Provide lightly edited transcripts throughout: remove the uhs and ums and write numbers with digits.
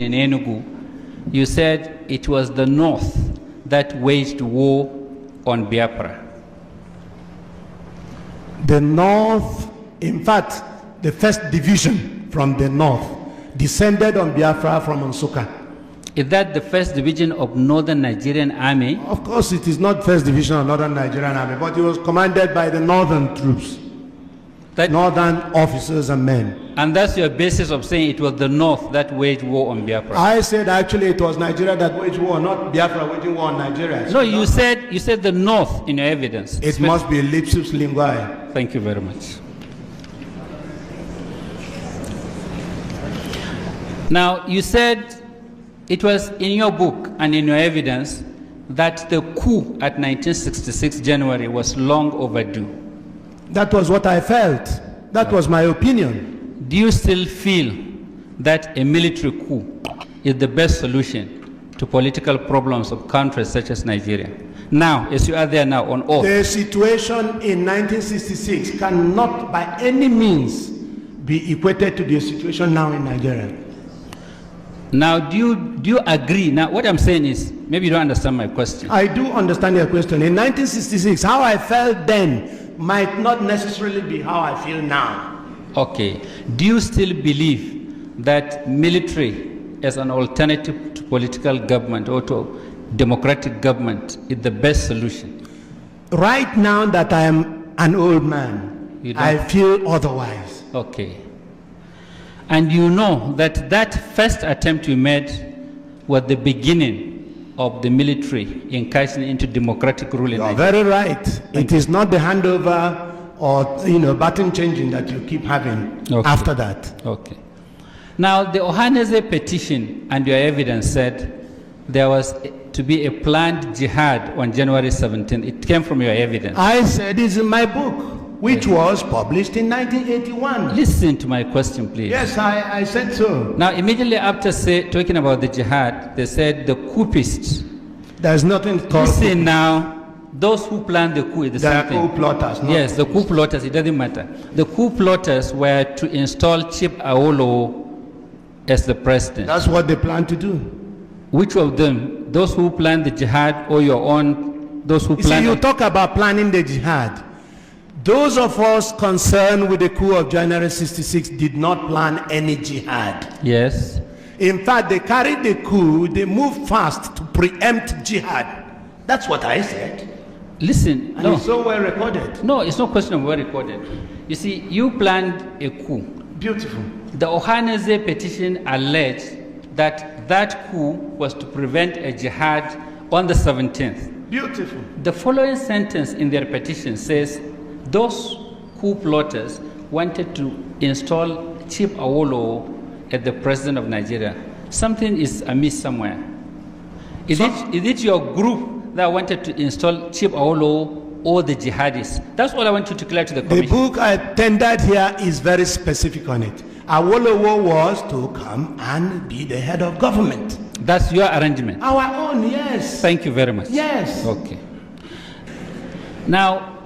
in Enugu, you said it was the North that waged war on Biafra. The North, in fact, the first division from the North descended on Biafra from Nsukka. Is that the first division of Northern Nigerian Army? Of course, it is not first division of Northern Nigerian Army, but it was commanded by the Northern troops, Northern officers and men. And that's your basis of saying it was the North that waged war on Biafra? I said actually it was Nigeria that waged war, not Biafra waging war on Nigeria. No, you said the North in your evidence. It must be lapsus linguae. Thank you very much. Now, you said it was in your book and in your evidence that the coup at 1966 January was long overdue. That was what I felt. That was my opinion. Do you still feel that a military coup is the best solution to political problems of countries such as Nigeria? Now, as you are there now on oath. The situation in 1966 cannot by any means be equated to the situation now in Nigeria. Now, do you agree? Now, what I'm saying is, maybe you don't understand my question. I do understand your question. In 1966, how I felt then might not necessarily be how I feel now. Okay. Do you still believe that military as an alternative to political government or to democratic government is the best solution? Right now that I am an old man, I feel otherwise. Okay. And you know that that first attempt you made was the beginning of the military incursion into democratic rule in Nigeria. Nigeria. Very right. It is not the handover or button changing that you keep having after that. Okay. Now the Ohaneze petition and your evidence said there was to be a planned jihad on January 17th. It came from your evidence. I said it's in my book, which was published in 1981. Listen to my question, please. Yes, I said so. Now, immediately after talking about the jihad, they said the coupists. There's nothing called. Listen now, those who planned the coup is the same thing. The coup plotters. Yes, the coup plotters, it doesn't matter. The coup plotters were to install Chief Awolowo as the president. That's what they plan to do. Which of them? Those who planned the jihad or your own, those who planned? You talk about planning the jihad. Those of us concerned with the coup of January 66 did not plan any jihad. Yes. In fact, they carried the coup, they moved fast to preempt jihad. That's what I said. Listen, and no. It's so well recorded. No, it's no question of well recorded. You see, you planned a coup. Beautiful. The Ohaneze petition alleged that that coup was to prevent a jihad on the 17th. Beautiful. The following sentence in their petition says, those coup plotters wanted to install Chief Awolowo as the president of Nigeria. Something is amiss somewhere. Is it your group that wanted to install Chief Awolowo or the jihadists? That's all I want you to clear to the commission. The book I tendered here is very specific on it. Awolowo was to come and be the head of government. That's your arrangement? Our own, yes. Thank you very much. Yes. Okay. Now,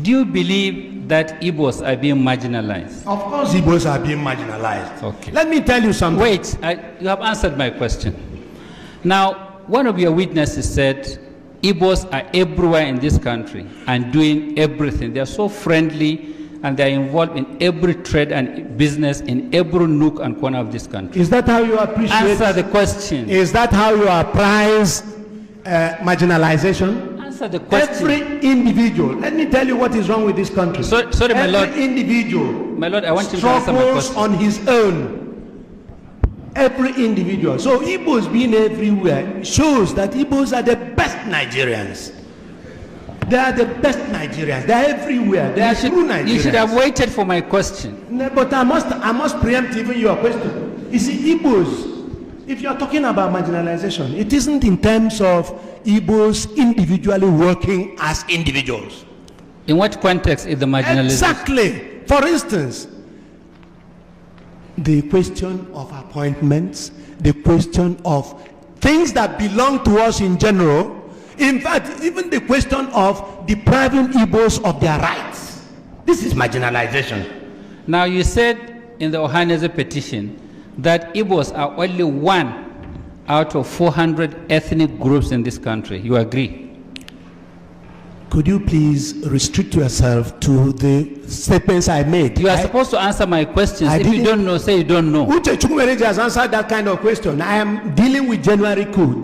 do you believe that IGBOS are being marginalized? Of course IGBOS are being marginalized. Okay. Let me tell you something. Wait, you have answered my question. Now, one of your witnesses said IGBOS are everywhere in this country and doing everything. They are so friendly and they are involved in every trade and business in every nook and corner of this country. Is that how you appreciate? Answer the question. Is that how you appraise marginalization? Answer the question. Every individual, let me tell you what is wrong with this country. Sorry, my Lord. Every individual, my Lord, I want you to answer my question. Struggles on his own. Every individual. So Igbos being everywhere shows that Igbos are the best Nigerians. They are the best Nigerians. They are everywhere. They are true Nigerians. You should have waited for my question. No, but I must preempt even your question. You see, Igbos, if you are talking about marginalization, it isn't in terms of Igbos individually working as individuals. In what context is the marginalization? Exactly. For instance, the question of appointments, the question of things that belong to us in general. In fact, even the question of depriving Igbos of their rights. This is marginalization. Now, you said in the Ohaneze petition that Igbos are only one out of 400 ethnic groups in this country. You agree? Could you please restrict yourself to the statements I made? You are supposed to answer my questions. If you don't know, say you don't know. Uche Chukwumereji has answered that kind of question. I am dealing with January coup,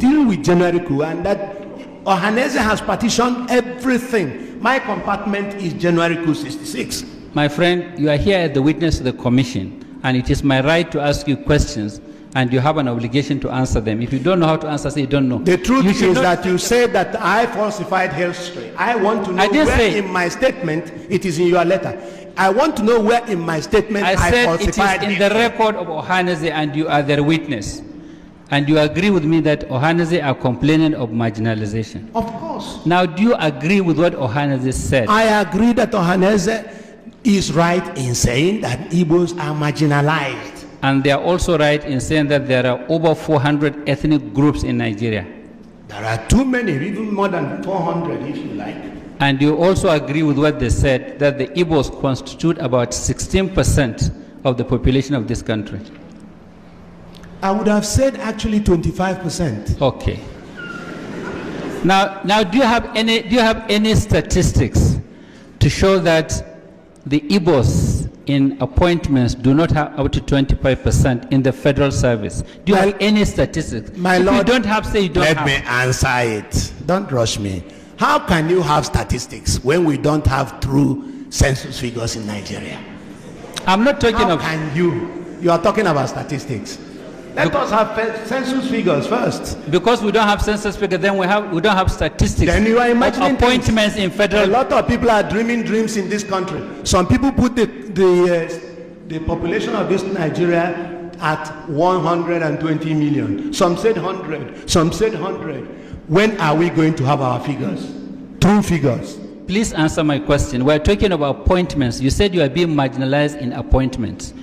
and that Ohaneze has partitioned everything. My compartment is January coup 66. My friend, you are here as the witness of the commission, and it is my right to ask you questions, and you have an obligation to answer them. If you don't know how to answer, say you don't know. The truth is that you said that I falsified history. I want to know where in my statement, it is in your letter. I want to know where in my statement I said falsified it is in the record of Ohaneze, and you are their witness. And you agree with me that Ohaneze are complaining of marginalization? Of course. Now, do you agree with what Ohaneze said? I agree that Ohaneze is right in saying that Igbos are marginalized. And they are also right in saying that there are over 400 ethnic groups in Nigeria. There are too many, even more than 400 if you like. And you also agree with what they said, that the Igbos constitute about 16% of the population of this country. I would have said actually 25%. Okay. Now, do you have any statistics to show that the Igbos in appointments do not have up to 25% in the federal service? Do you have any statistics? My if Lord, you don't have, say you don't have. Let me answer it. Don't rush me. How can you have statistics when we don't have true census figures in Nigeria? I'm not talking How can you? You are talking about statistics. Let us have census figures first. Because we don't have census figures, then we don't have statistics. Then you are imagining appointments in federal. A lot of people are dreaming dreams in this country. Some people put the population of this Nigeria at 120 million. Some said 100. Some said 100. When are we going to have our figures? True figures. Please answer my question. We're talking about appointments. You said you are being marginalized in appointments.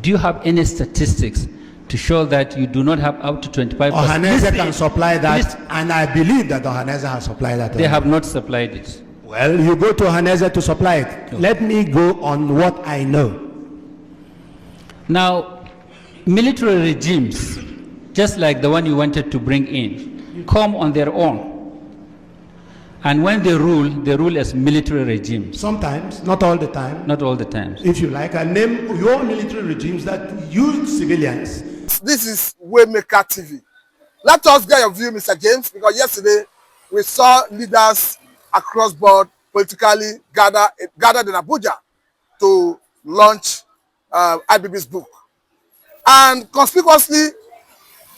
Do you have any statistics to show that you do not have up to 25%? Ohaneze can supply that, and I believe that Ohaneze has supplied that. They have not supplied it. Well, you go to Ohaneze to supply it. No. Let me go on what I know. Now, military regimes, just like the one you wanted to bring in, come on their own. And when they rule as military regimes. Sometimes, not all the time. Not all the time. If you like, I name your military regimes that use civilians. This is Waymaker TV. Let us get your view, Mr. James, because yesterday we saw leaders across board politically gathered in Abuja to launch IBB's book. And conspicuously,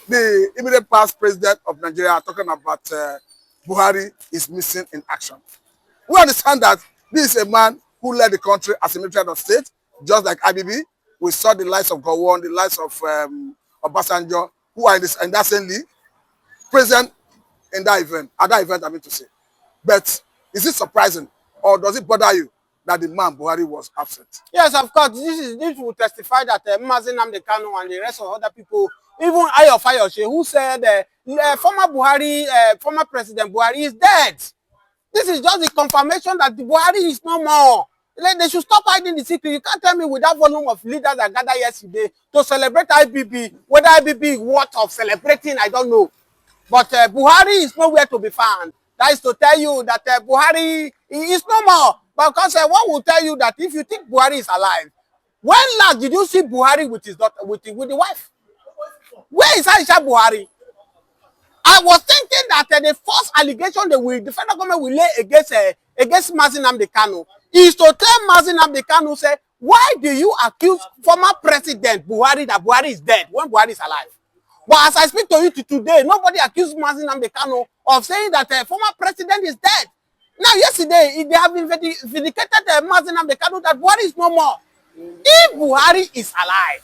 the immediate past president of Nigeria talking about Buhari is missing in action. We understand that this is a man who led the country as a military head of state, just like IBB. We saw the likes of Gowon, the likes of Obasanjo, who are in that same league, present in that event, at that event, I mean to say. But is it surprising, or does it bother you that the man Buhari was absent? Yes, of course. This will testify that Mazi Nnamdi Kanu and the rest of other people, even Ayo Fayose, who said former President Buhari is dead. This is just the confirmation that the Buhari is no more. They should stop hiding the secret. You can't tell me with that volume of leaders that gathered yesterday to celebrate IBB. Whether IBB is worth of celebrating, I don't know. But Buhari is nowhere to be found. That is to tell you that Buhari is no more. Because one will tell you that if you think Buhari is alive, when last did you see Buhari with his daughter, with the wife? Where is Aisha Buhari? I was thinking that the first allegation the federal government will lay against Mazi Nnamdi Kanu is to tell Mazi Nnamdi Kanu, say, why do you accuse former President Buhari that Buhari is dead when Buhari is alive? But as I speak to you today, nobody accused Mazi Nnamdi Kanu of saying that former president is dead. Now, yesterday, they have vindicated Mazi Nnamdi Kanu that Buhari is no more. If Buhari is alive,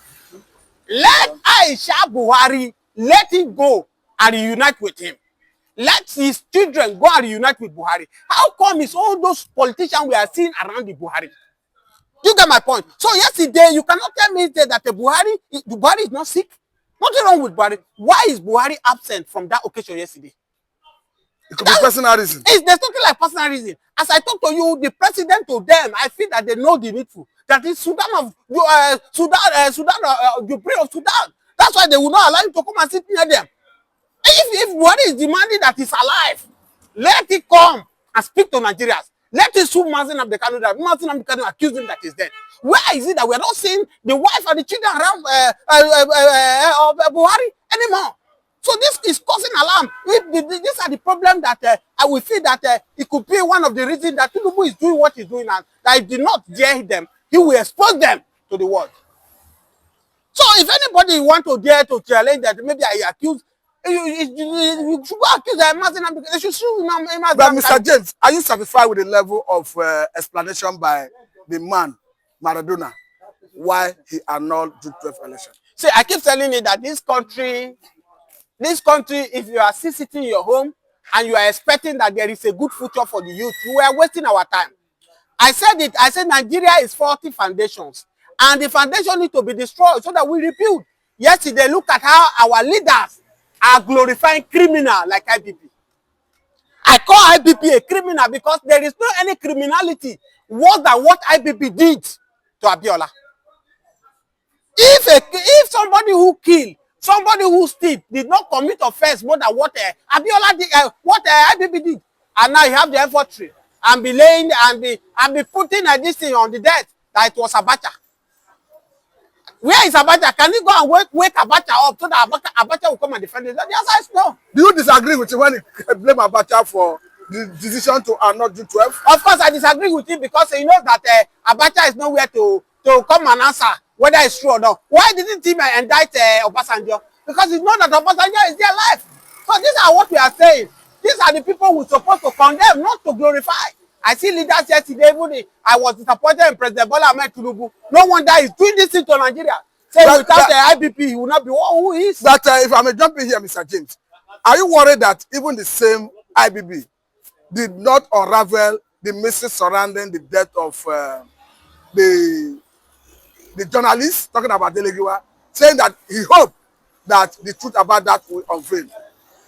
let Aisha Buhari let him go and reunite with him. Let his children go and reunite with Buhari. How come it's all those politicians we are seeing around the Buhari? You get my point? So yesterday, you cannot tell me that Buhari is not sick. Nothing wrong with Buhari. Why is Buhari absent from that occasion yesterday? It could be personal reason. There's nothing like personal reason. As I talk to you, the president to them, I feel that they know the needful. That is Sudan of Sudan, the Sudan of Sudan. That's why they will not allow him to come and sit near them. If Buhari is demanding that he's alive, let it come and speak to Nigerians. Let it sue Mazen Abdekanu that Mazen Abdekanu accuse him that he's dead. Where is it that we are not seeing the wife and the children around of Buhari anymore? So this is causing alarm. These are the problems that I will feel that it could be one of the reasons that Tinubu is doing what he's doing, and that if did not dare them, he will expose them to the world. So if anybody want to dare to challenge that, maybe I accuse, you should go accuse them. They should sue him. But Mr. James, are you satisfied with the level of explanation by the man, Maradona, why he annulled June 12th election? See, I keep telling you that this country, if you are still sitting in your home and you are expecting that there is a good future for the youth, you are wasting our time. I said it. I said Nigeria is 40 foundations, and the foundation need to be destroyed so that we rebuild. Yesterday, look at how our leaders are glorifying criminal like IBP. I call IBP a criminal because there is no any criminality worse than what IBP did to Abiola. If somebody who killed, somebody who steal did not commit offense more than what Abiola did, what IBP did, and now you have the infantry and be laying and be putting this thing on the death that it was Abacha. Where is Abacha? Can you go and wake Abacha up so that Abacha will come and defend it? The answer is no. Do you disagree with him when he blame Abacha for the decision to annul June 12th? Of course, I disagree with him because he knows that Abacha is nowhere to come and answer whether it's true or not. Why didn't he indict Obasanjo? Because he knows that Obasanjo is there alive. So these are what we are saying. These are the people who are supposed to condemn, not to glorify. I see leaders yesterday, I was disappointed in President Bola Ahmed Tinubu. No wonder he's doing this thing to Nigeria. Say without the IBP, he will not be who he is. That if I may jump in here, Mr. James, are you worried that even the same IBP did not unravel the mystery surrounding the death of the journalist talking about Delegiwa, saying that he hoped that the truth about that will unveil?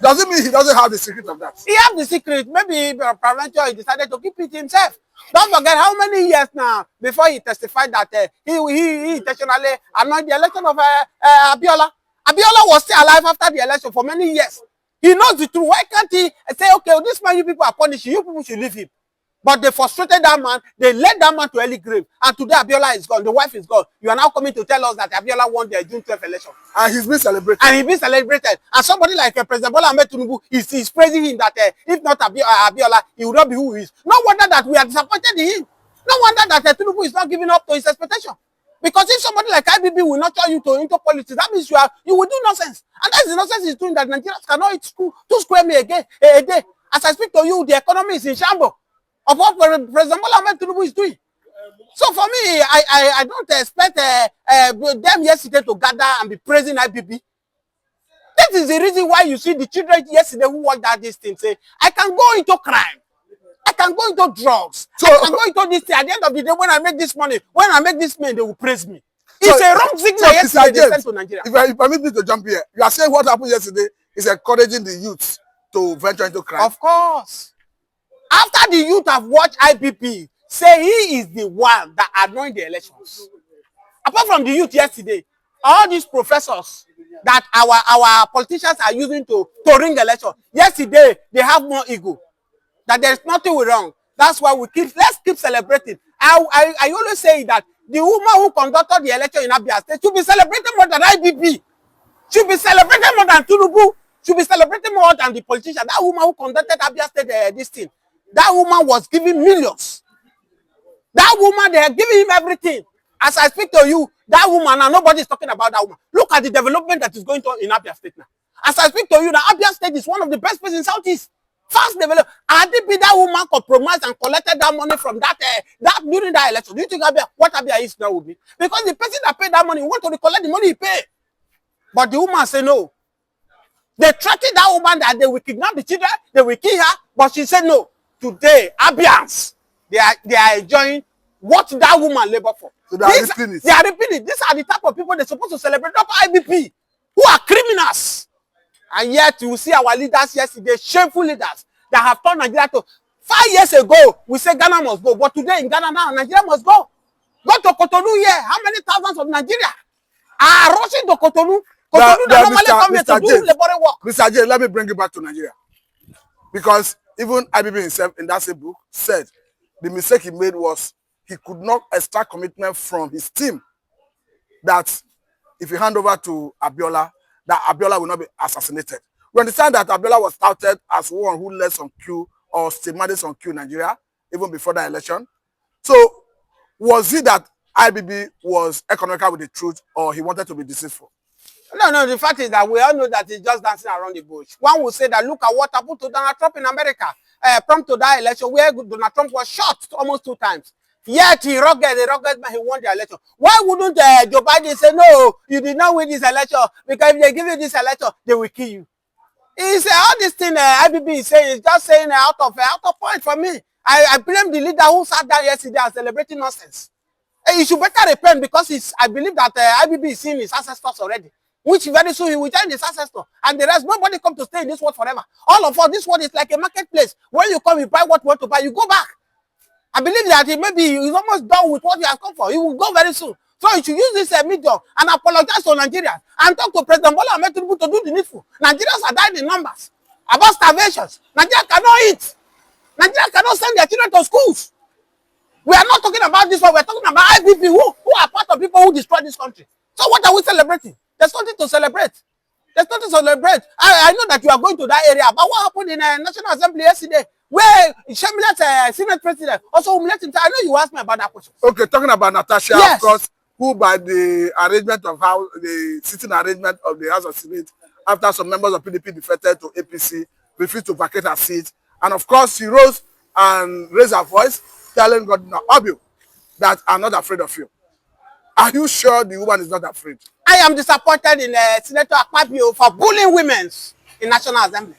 Does it mean he doesn't have the secret of that? He has the secret. Maybe Prevention he decided to keep it himself. Don't forget how many years now before he testified that he intentionally annulled the election of Abiola. Abiola was still alive after the election for many years. He knows the truth. Why can't he say, okay, this man you people are punishing, you people should leave him? But they frustrated that man. They led that man to early grave. And today Abiola is gone. The wife is gone. You are now coming to tell us that Abiola won the June 12th election. And he's been celebrated. And he's been celebrated. And somebody like President Bola Ahmed Tinubu is praising him that if not Abiola, he would not be who he is. No wonder that we are disappointed in him. No wonder that Tinubu is not giving up to his expectation. Because if somebody like IBB will not turn you into politics, that means you will do nonsense. And that's the nonsense he's doing, that Nigerians cannot eat 2 square meals a day. As I speak to you, the economy is in shambles of what President Bola Ahmed Tinubu is doing. So for me, I don't expect them yesterday to gather and be praising IBB. That is the reason why you see the children yesterday who watched this thing say, I can go into crime. I can go into drugs. So, I can go into this thing. At the end of the day, when I make this money, they will praise me. It's a wrong signal yesterday they sent to Nigeria. If you permit me to jump here, you are saying what happened yesterday is encouraging the youth to venture into crime. Of course. After the youth have watched IBP say he is the one that annoyed the elections. Apart from the youth yesterday, all these professors that our politicians are using to ring the election, yesterday they have more ego. That there is nothing wrong. That's why let's keep celebrating. I always say that the woman who conducted the election in Abia State should be celebrated more than IBP. Should be celebrated more than Tinubu. Should be celebrated more than the politician. That woman who conducted Abia State this thing. That woman was giving millions. That woman, they are giving him everything. As I speak to you, that woman, and nobody is talking about that woman. Look at the development that is going on in Abia State now. As I speak to you, the Abia State is one of the best places in Southeast. Fast develop. Had it been that woman compromised and collected that money from that during that election, do you think what Abia is now will be? Because the person that paid that money want to collect the money he paid. But the woman said no. They threatened that woman that they will kidnap the children, they will kill her, but she said no. Today, Abians, they are enjoying what that woman labored for. So they are repeating it. They are repeating it. These are the type of people they're supposed to celebrate, not IBP, who are criminals. And yet, you see our leaders yesterday, shameful leaders, that have turned Nigeria to. 5 years ago, we said Ghana must go. But today in Ghana now, Nigeria must go. Go to Cotonou here. How many thousands of Nigeria are rushing to Cotonou Because normally come here to do laboring work. Mr. J, let me bring you back to Nigeria. Because even IBB himself in that same book said the mistake he made was he could not extract commitment from his team that if he hand over to Abiola, that Abiola will not be assassinated. We understand that Abiola was touted as one who led some coup or systematic some coup in Nigeria even before the election. So was it that IBB was economical with the truth or he wanted to be deceitful? No, the fact is that we all know that he's just dancing around the bush. One will say that look at what happened to Donald Trump in America. Prompt to that election where Donald Trump was shot almost 2 times. Yet he rugged man, he won the election. Why wouldn't Joe Biden say, no, you did not win this election because if they give you this election, they will kill you? He said all this thing IBB is saying is just saying out of point for me. I blame the leader who sat down yesterday and celebrating nonsense. He should better repent because I believe that IBB is seeing his ancestors already. Which very soon he will join his ancestor. And the rest, nobody come to stay in this world forever. All of us, this world is like a marketplace. When you come, you buy what you want to buy, you go back. I believe that he's almost done with what he has come for. He will go very soon. So he should use this medium and apologize to Nigerians and talk to President Bola Ahmed Tinubu to do the needful. Nigerians are dying in numbers about starvations. Nigeria cannot eat. Nigeria cannot send their children to schools. We are not talking about this one. We are talking about IBP who are part of people who destroy this country. So what are we celebrating? There's nothing to celebrate. There's nothing to celebrate. I know that you are going to that area, but what happened in National Assembly yesterday, where Shemilat, Senate President, also humiliated him? I know you asked me about that question. Okay, talking about Natasha, yes. Of course, who by the arrangement of how the sitting arrangement of the House of Senate, after some members of PDP defected to APC, refused to vacate her seat, and of course she rose and raised her voice, telling Governor Obio that I'm not afraid of you. Are you sure the woman is not afraid? I am disappointed in Senator Akpabio for bullying women in National Assembly.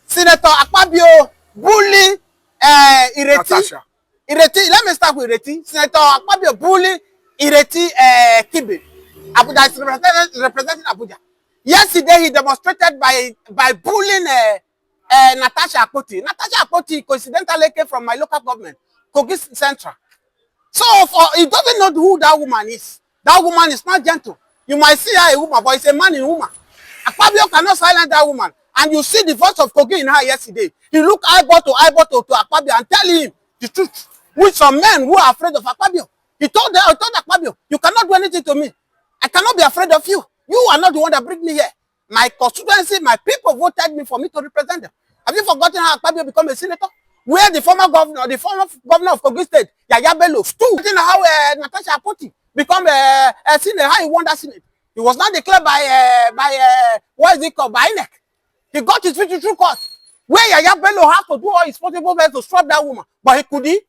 Senator Akpabio bullying Ireti. Natasha. Ireti, let me start with Ireti. Senator Akpabio bullying Ireti Kibe. Abuja is representing Abuja. Yesterday he demonstrated by bullying Natasha Akpoti. Natasha Akpoti coincidentally came from my local government, Kogi Central. So he doesn't know who that woman is. That woman is not gentle. You might see her a woman, but it's a man in woman. Akpabio cannot silence that woman. And you see the voice of Kogi in her yesterday. He looked eyeball to Akpabio and tell him the truth. With some men who are afraid of Akpabio. He told Akpabio, you cannot do anything to me. I cannot be afraid of you. You are not the one that bring me here. My constituency, my people voted me for me to represent them. Have you forgotten how Akpabio became a senator? Where the former governor of Kogi State, Yaya Bello, stood. How Natasha Akpoti become a senator, how he won that senate. He was not declared by what is it called, by INEC. He got his 52 court. Where Yaya Bello had to do all his possible best to stop that woman. But he couldn't.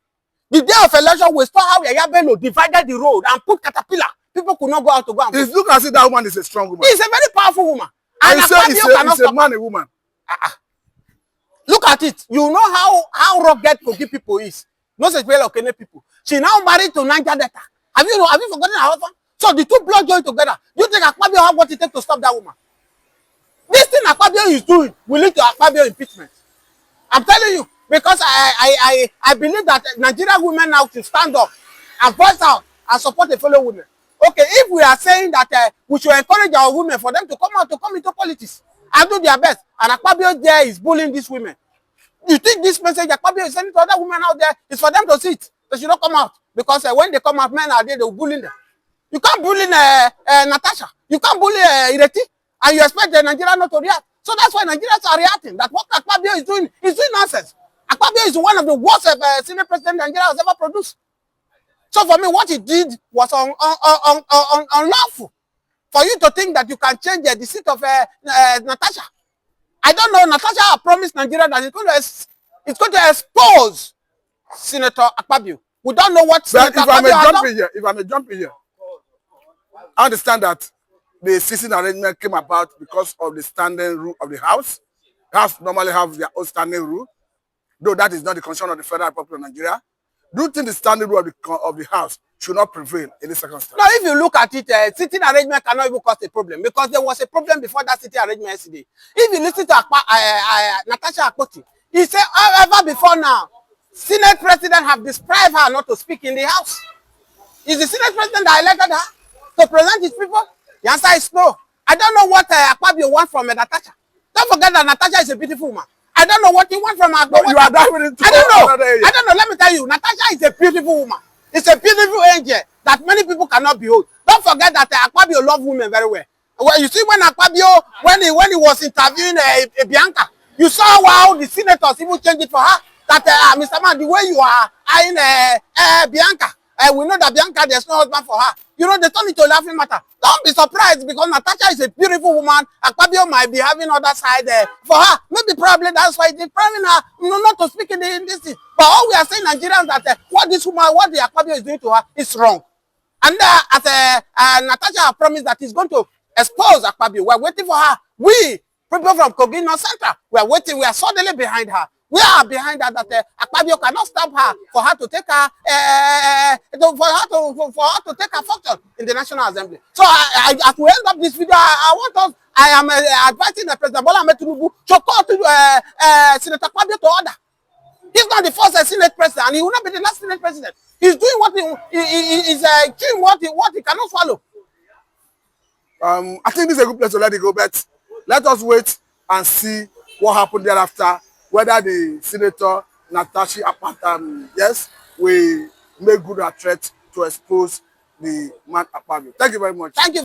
The day of election, we saw how Yaya Bello divided the road and put caterpillar. People could not go out to go and vote. It looks as if that woman is a strong woman. He's a very powerful woman. And it's a man, a woman. Look at it. You know how rugged Kogi people is. No such way like Kenya people. She now married to Niger Delta. Have you forgotten her husband? So the two blood joined together. You think Akpabio have what it takes to stop that woman? This thing Akpabio is doing will lead to Akpabio impeachment. I'm telling you, because I believe that Nigerian women now should stand up and voice out and support the fellow women. Okay, if we are saying that we should encourage our women for them to come out to come into politics and do their best, and Akpabio there is bullying these women. You think this message Akpabio is sending to other women out there is for them to sit? They should not come out because when they come out, men are there, they will bully them. You can't bully Natasha. You can't bully Ireti, and you expect the Nigerians not to react. So that's why Nigerians are reacting. That what Akpabio is doing nonsense. Akpabio is one of the worst senior president Nigeria has ever produced. So for me, what he did was unlawful. For you to think that you can change the seat of Natasha. I don't know. Natasha promised Nigeria that it's going to expose Senator Akpabio. We don't know what Senator Akpabio if I may jump in here, I understand that the season arrangement came about because of the standing rule of the House. The House normally have their own standing rule, though that is not the concern of the Federal Republic of Nigeria. Do you think the standing rule of the House should not prevail in this circumstance? Now, if you look at it, sitting arrangement cannot even cause a problem because there was a problem before that sitting arrangement yesterday. If you listen to Natasha Akpoti, he said, ever before now, Senate President have deprived her not to speak in the House. Is the Senate President that elected her to present his people? The answer is no. I don't know what Akpabio wants from Natasha. Don't forget that Natasha is a beautiful woman. I don't know what he wants from Akpabio. You are diving into I don't know. another area. I don't know. Let me tell you, Natasha is a beautiful woman. It's a beautiful angel that many people cannot behold. Don't forget that Akpabio loves women very well. Well, you see when Akpabio, when he was interviewing Bianca, you saw how the senators even changed it for her. That Mr. Man, the way you are eyeing Bianca, we know that Bianca, there's no husband for her. You know, they turn it to a laughing matter. Don't be surprised because Natasha is a beautiful woman. Akpabio might be having other side for her. Maybe probably that's why it's depriving her, not to speak in this thing. But all we are saying, Nigerians, that what this woman, what the Akpabio is doing to her is wrong. And as Natasha promised that he's going to expose Akpabio, we're waiting for her. We, people from Kogi North Central, we are waiting. We are suddenly behind her. We are behind her that Akpabio cannot stop her for her to take her for her to take her function in the National Assembly. So as we end up this video, I am advising the President Bola Ahmed Tinubu to call to Senator Akpabio to order. He's not the first Senate president, and he will not be the last Senate president. He's doing what he's doing what he cannot swallow. I think this is a good place to let it go, but let us wait and see what happened thereafter. Whether the Senator Natasha Akpabio, yes, we make good a threat to expose the man Akpabio. Thank you very much. Thank you.